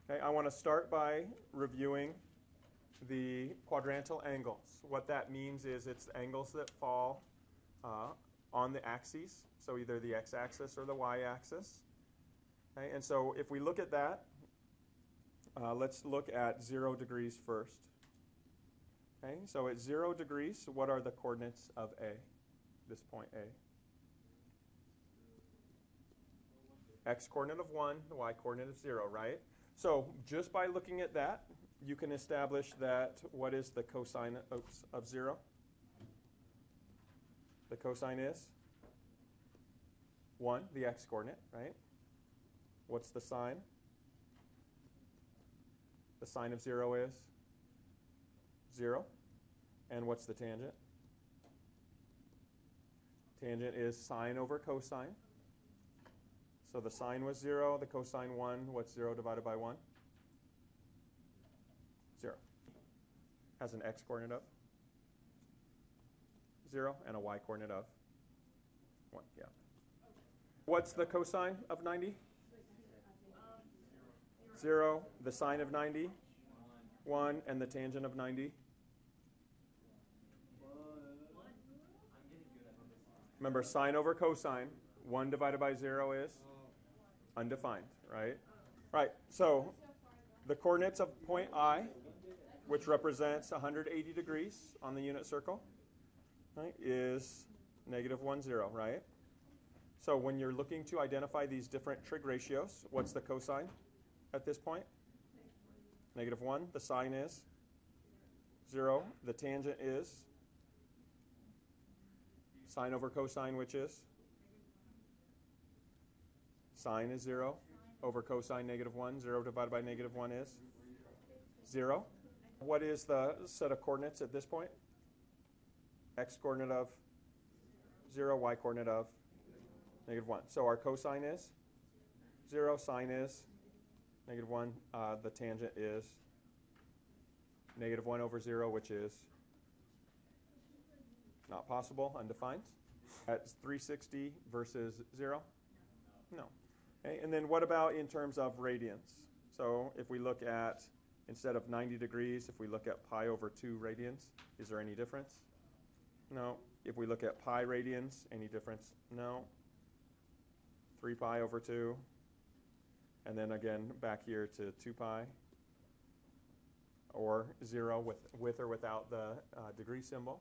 Okay, I want to start by reviewing the quadrantal angles. What that means is it's angles that fall on the axes, so either the x-axis or the y-axis. Okay, and so if we look at that, let's look at 0 degrees first. Okay, so at 0 degrees, what are the coordinates of A, this point A? X coordinate of 1, the y coordinate of 0, right? So just by looking at that, you can establish that what is the cosine of 0? The cosine is 1, the x coordinate, right? What's the sine? The sine of 0 is 0. And what's the tangent? Tangent is sine over cosine. So the sine was 0, the cosine 1. What's 0 divided by 1? 0. Has an x coordinate of 0 and a y coordinate of 1. Yeah. What's the cosine of 90? 0. The sine of 90? 1. And the tangent of 90? Remember, sine over cosine. 1 divided by 0 is undefined, right? Right, so the coordinates of point I, which represents 180 degrees on the unit circle, right, is negative 1, 0, right? So when you're looking to identify these different trig ratios, what's the cosine at this point? Negative 1. The sine is 0. The tangent is sine over cosine, which is? Sine is 0 over cosine negative 1. 0 divided by negative 1 is 0. What is the set of coordinates at this point? X coordinate of 0, y coordinate of negative 1. So our cosine is 0, sine is negative 1. The tangent is negative 1 over 0, which is not possible, undefined. At 360 versus 0? No. Okay, and then what about in terms of radians? So if we look at, instead of 90 degrees, if we look at pi over 2 radians, is there any difference? No. If we look at pi radians, any difference? No. 3 pi over 2. And then again, back here to 2 pi. Or 0 with or without the degree symbol.